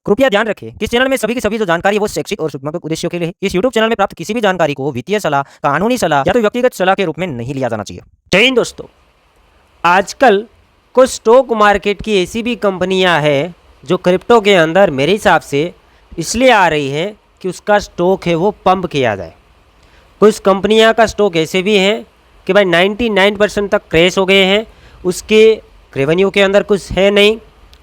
कृपया ध्यान रखें कि इस चैनल में सभी की सभी जो जानकारी है वो शैक्षिक और सूचनात्मक उद्देश्यों के लिए है। इस यूट्यूब चैनल में प्राप्त किसी भी जानकारी को वित्तीय सलाह, कानूनी सलाह या तो व्यक्तिगत सलाह के रूप में नहीं लिया जाना चाहिए। जय हिंद दोस्तों, आजकल कुछ स्टॉक मार्केट की ऐसी भी कंपनियां हैं जो क्रिप्टो के अंदर मेरे हिसाब से इसलिए आ रही है कि उसका स्टॉक है वो पंप किया जाए। कुछ कंपनियां का स्टॉक ऐसे भी हैं कि भाई 99% तक क्रैश हो गए हैं, उसके रेवेन्यू के अंदर कुछ है नहीं,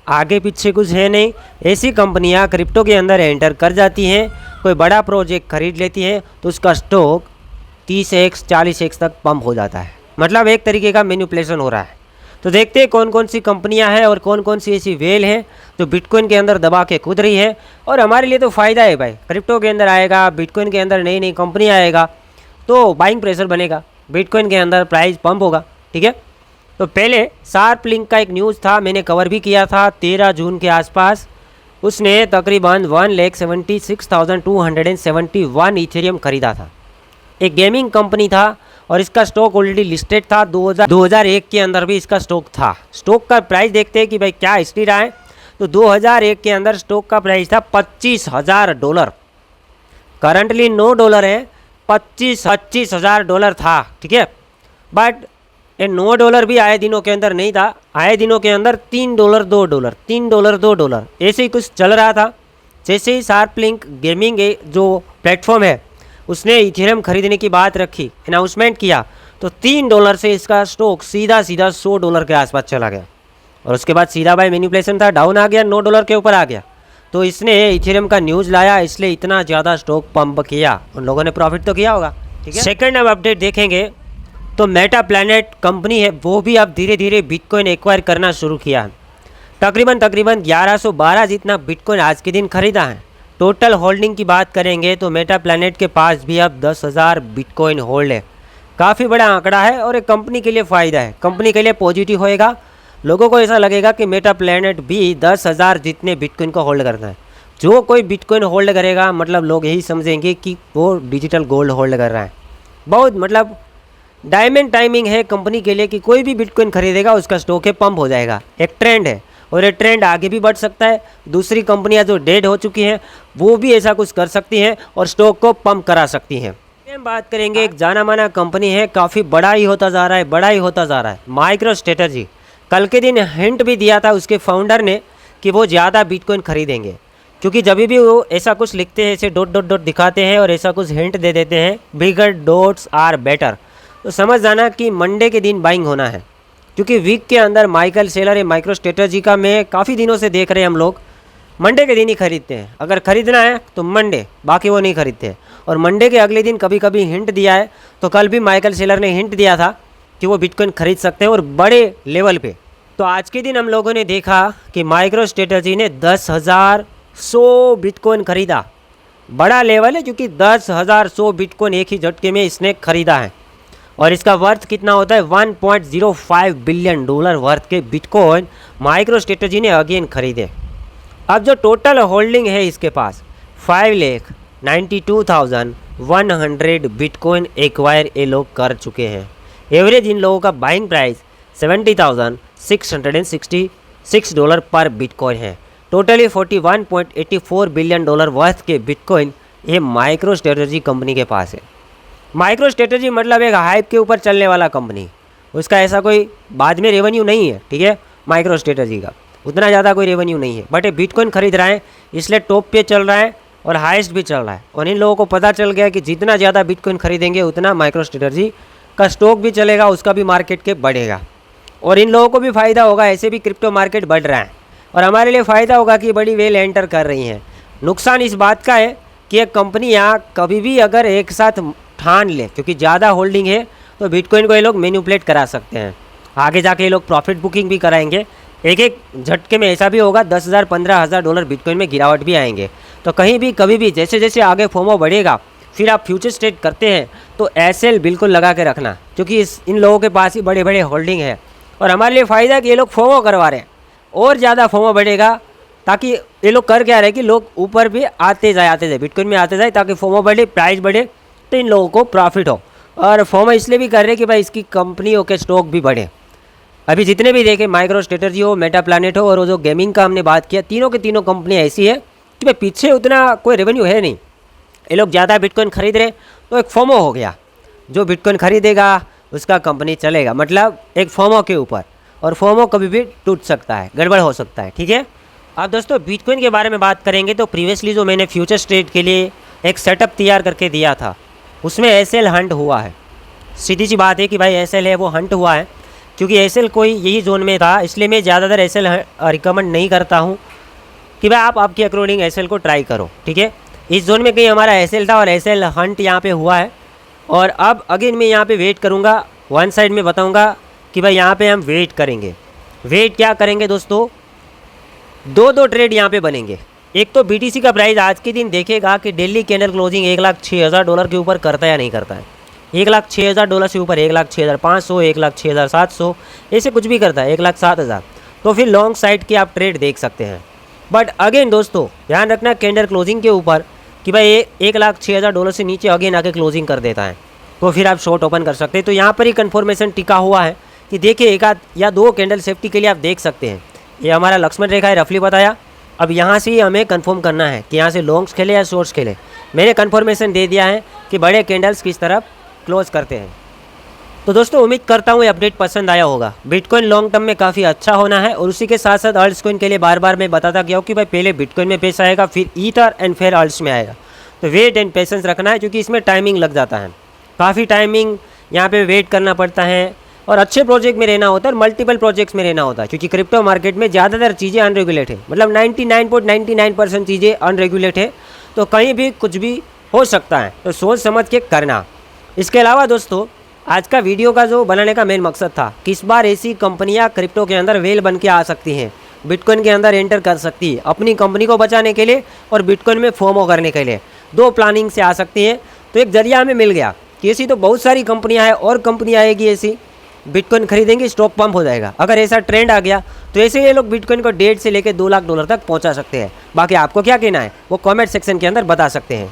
आगे पीछे कुछ है नहीं। ऐसी कंपनियां क्रिप्टो के अंदर एंटर कर जाती हैं, कोई बड़ा प्रोजेक्ट खरीद लेती हैं तो उसका स्टॉक 30x 40x तक पंप हो जाता है। मतलब एक तरीके का मैनिपुलेशन हो रहा है। तो देखते हैं कौन कौन सी कंपनियां हैं और कौन कौन सी ऐसी वेल है जो बिटकॉइन के अंदर दबा के कूद रही है। और हमारे लिए तो फ़ायदा है भाई, क्रिप्टो के अंदर आएगा, बिटकॉइन के अंदर नई नई कंपनी आएगा तो बाइंग प्रेशर बनेगा, बिटकॉइन के अंदर प्राइस पंप होगा। ठीक है, तो पहले शार्प लिंक का एक न्यूज़ था, मैंने कवर भी किया था 13 जून के आसपास। उसने तकरीबन 1,76,271 इथेरियम खरीदा था। एक गेमिंग कंपनी था और इसका स्टॉक ऑलरेडी लिस्टेड था। 2001 के अंदर भी इसका स्टॉक था। स्टॉक का प्राइस देखते हैं कि भाई क्या हिस्ट्री रहा है। तो 2001 के अंदर स्टॉक का प्राइस था $25,000। करंटली $9 है, $25,000 था। ठीक है, बट ये $9 भी आए दिनों के अंदर नहीं था। आए दिनों के अंदर $3 $2 $3 $2 ऐसे ही कुछ चल रहा था। जैसे ही शार्प लिंक गेमिंग जो प्लेटफॉर्म है उसने इथेरियम खरीदने की बात रखी, अनाउंसमेंट किया, तो $3 से इसका स्टॉक सीधा सीधा $100 के आसपास चला गया। और उसके बाद सीधा भाई मैनिपुलेशन था, डाउन आ गया, $9 के ऊपर आ गया। तो इसने इथेरियम का न्यूज़ लाया, इसलिए इतना ज़्यादा स्टॉक पंप किया। उन लोगों ने प्रॉफिट तो किया होगा। ठीक है, सेकेंड अब अपडेट देखेंगे तो मेटा प्लैनेट कंपनी है वो भी अब धीरे धीरे बिटकॉइन एक्वायर करना शुरू किया है। तकरीबन 1112 जितना बिटकॉइन आज के दिन खरीदा है। टोटल होल्डिंग की बात करेंगे तो मेटा प्लैनेट के पास भी अब 10,000 बिटकॉइन होल्ड है। काफ़ी बड़ा आंकड़ा है और एक कंपनी के लिए फ़ायदा है, कंपनी के लिए पॉजिटिव होएगा। लोगों को ऐसा लगेगा कि मेटा प्लैनेट भी 10,000 जितने बिटकॉइन को होल्ड करता है। जो कोई बिटकॉइन होल्ड करेगा मतलब लोग यही समझेंगे कि वो डिजिटल गोल्ड होल्ड कर रहा है। बहुत मतलब डायमंड टाइमिंग है कंपनी के लिए कि कोई भी बिटकॉइन खरीदेगा उसका स्टॉक है पंप हो जाएगा। एक ट्रेंड है और ये ट्रेंड आगे भी बढ़ सकता है। दूसरी कंपनियां जो डेड हो चुकी हैं वो भी ऐसा कुछ कर सकती हैं और स्टॉक को पंप करा सकती हैं। हम बात करेंगे एक जाना माना कंपनी है, काफ़ी बड़ा ही होता जा रहा है, बड़ा ही होता जा रहा है, माइक्रो स्ट्रेटजी। कल के दिन हिंट भी दिया था उसके फाउंडर ने कि वो ज़्यादा बिटकॉइन खरीदेंगे, क्योंकि जब भी वो ऐसा कुछ लिखते हैं, ऐसे डॉट डॉट डॉट दिखाते हैं और ऐसा कुछ हिंट दे देते हैं, बिगर डॉट्स आर बेटर, तो समझ जाना कि मंडे के दिन बाइंग होना है। क्योंकि वीक के अंदर माइकल सेलर है माइक्रो स्ट्रेटजी का, मैं काफ़ी दिनों से देख रहे हैं हम लोग मंडे के दिन ही खरीदते हैं। अगर खरीदना है तो मंडे, बाकी वो नहीं खरीदते हैं। और मंडे के अगले दिन कभी कभी हिंट दिया है, तो कल भी माइकल सेलर ने हिंट दिया था कि वो बिटकॉइन खरीद सकते हैं और बड़े लेवल पे। तो आज के दिन हम लोगों ने देखा कि माइक्रो स्ट्रेटजी ने 10,100 बिटकॉइन खरीदा। बड़ा लेवल है क्योंकि 10,100 बिटकॉइन एक ही झटके में इसने खरीदा है। और इसका वर्थ कितना होता है, $1.05 बिलियन वर्थ के बिटकॉइन माइक्रो स्ट्रेटजी ने अगेन खरीदे। अब जो टोटल होल्डिंग है इसके पास 5,92,100 बिटकॉइन एक्वायर ये लोग कर चुके हैं। एवरेज इन लोगों का बाइंग प्राइस $70,666 पर बिटकॉइन है। टोटली $41.84 बिलियन वर्थ के बिटकॉइन ये माइक्रो स्ट्रेटजी कंपनी के पास है। माइक्रो स्ट्रेटजी मतलब एक हाइप के ऊपर चलने वाला कंपनी, उसका ऐसा कोई बाद में रेवेन्यू नहीं है। ठीक है, माइक्रो स्ट्रेटजी का उतना ज़्यादा कोई रेवेन्यू नहीं है, बट ये बिटकॉइन खरीद रहा है इसलिए टॉप पे चल रहा है और हाईएस्ट भी चल रहा है। और इन लोगों को पता चल गया कि जितना ज़्यादा बिटकॉइन खरीदेंगे उतना माइक्रो स्ट्रेटजी का स्टॉक भी चलेगा, उसका भी मार्केट के बढ़ेगा और इन लोगों को भी फ़ायदा होगा। ऐसे भी क्रिप्टो मार्केट बढ़ रहा है और हमारे लिए फ़ायदा होगा कि बड़ी वेल एंटर कर रही हैं। नुकसान इस बात का है कि एक कंपनियाँ कभी भी अगर एक साथ ठान ले, क्योंकि ज़्यादा होल्डिंग है तो बिटकॉइन को ये लोग मैनिपुलेट करा सकते हैं। आगे जाके ये लोग प्रॉफिट बुकिंग भी कराएंगे। एक एक झटके में ऐसा भी होगा 10,000 $15,000 बिटकॉइन में गिरावट भी आएंगे। तो कहीं भी कभी भी जैसे जैसे आगे फोमो बढ़ेगा, फिर आप फ्यूचर ट्रेड करते हैं तो एसएल बिल्कुल लगा के रखना, क्योंकि इन लोगों के पास ही बड़े बड़े होल्डिंग है। और हमारे लिए फ़ायदा है कि ये लोग फोमो करवा रहे हैं और ज़्यादा फोमो बढ़ेगा, ताकि ये लोग कर क्या रहे कि लोग ऊपर भी आते जाए बिटकॉइन में आते जाए, ताकि फोमो बढ़े, प्राइस बढ़े, तो इन लोगों को प्रॉफिट हो। और फोमो इसलिए भी कर रहे हैं कि भाई इसकी कंपनियों के स्टॉक भी बढ़े। अभी जितने भी देखे माइक्रो स्ट्रेटजी हो, मेटा प्लैनेट हो और वो जो गेमिंग का हमने बात किया, तीनों के तीनों कंपनियाँ ऐसी है कि भाई पीछे उतना कोई रेवेन्यू है नहीं, ये लोग ज़्यादा बिटकॉइन खरीद रहे, तो एक फोमो हो गया, जो बिटकॉइन खरीदेगा उसका कंपनी चलेगा, मतलब एक फोमो के ऊपर, और फोमो कभी भी टूट सकता है, गड़बड़ हो सकता है, ठीक है। अब दोस्तों बिटकॉइन के बारे में बात करेंगे तो प्रीवियसली जो मैंने फ्यूचर्स ट्रेड के लिए एक सेटअप तैयार करके दिया था, उसमें एसएल हंट हुआ है। सीधी सी बात है कि भाई एसएल है वो हंट हुआ है, क्योंकि एसएल कोई यही जोन में था, इसलिए मैं ज़्यादातर एसएल रिकमेंड नहीं करता हूँ कि भाई आप आपके अकॉर्डिंग एसएल को ट्राई करो, ठीक है। इस जोन में कहीं हमारा एसएल था और एसएल हंट यहाँ पे हुआ है, और अब अगेन मैं यहाँ पे वेट करूँगा, वन साइड में बताऊँगा कि भाई यहाँ पे हम वेट करेंगे। वेट क्या करेंगे दोस्तों, दो ट्रेड यहाँ पे बनेंगे। एक तो बीटीसी का प्राइस आज के दिन देखेगा कि डेली कैंडल क्लोजिंग $1,06,000 के ऊपर करता है या नहीं करता है। $1,06,000 से ऊपर 1,06,500, 1,06,700 ऐसे कुछ भी करता है, 1,07,000, तो फिर लॉन्ग साइड के आप ट्रेड देख सकते हैं। बट अगेन दोस्तों ध्यान रखना कैंडल क्लोजिंग के ऊपर कि भाई $1,06,000 से नीचे अगेन आके क्लोजिंग कर देता है, तो फिर आप शॉर्ट ओपन कर सकते हैं। तो यहाँ पर ही कन्फर्मेशन टिका हुआ है कि देखिए एक आध या दो कैंडल सेफ्टी के लिए आप देख सकते हैं। ये हमारा लक्ष्मण रेखा है, रफली बताया। अब यहाँ से ही हमें कंफर्म करना है कि यहाँ से लॉन्ग्स खेले या शॉर्ट्स खेले। मैंने कंफर्मेशन दे दिया है कि बड़े कैंडल्स किस तरफ क्लोज करते हैं। तो दोस्तों उम्मीद करता हूँ ये अपडेट पसंद आया होगा। बिटकॉइन लॉन्ग टर्म में काफ़ी अच्छा होना है, और उसी के साथ साथ अल्ट्स कॉइन के लिए बार बार मैं बताता गया हूँ कि भाई पहले बिटकॉइन में पैसा आएगा, फिर ईथर एंड फिर अल्ट्स में आएगा। तो वेट एंड पेशेंस रखना है, क्योंकि इसमें टाइमिंग लग जाता है, काफ़ी टाइमिंग यहाँ पे वेट करना पड़ता है, और अच्छे प्रोजेक्ट में रहना होता है और मल्टीपल प्रोजेक्ट्स में रहना होता है, क्योंकि क्रिप्टो मार्केट में ज़्यादातर चीज़ें अनरेगुलेट है, मतलब 99.99% चीज़ें अनरेगुलेट है, तो कहीं भी कुछ भी हो सकता है, तो सोच समझ के करना। इसके अलावा दोस्तों आज का वीडियो का जो बनाने का मेन मकसद था कि इस बार ऐसी कंपनियां क्रिप्टो के अंदर वेल बन के आ सकती हैं, बिटकॉइन के अंदर एंटर कर सकती है अपनी कंपनी को बचाने के लिए और बिटकॉइन में फोमो करने के लिए, दो प्लानिंग से आ सकती हैं। तो एक जरिया हमें मिल गया कि ऐसी तो बहुत सारी कंपनियां हैं, और कंपनी आएगी ऐसी, बिटकॉइन खरीदेंगे, स्टॉक पंप हो जाएगा। अगर ऐसा ट्रेंड आ गया तो ऐसे ये लोग बिटकॉइन को $1.5 से लेकर $2 लाख तक पहुंचा सकते हैं। बाकी आपको क्या कहना है वो कमेंट सेक्शन के अंदर बता सकते हैं।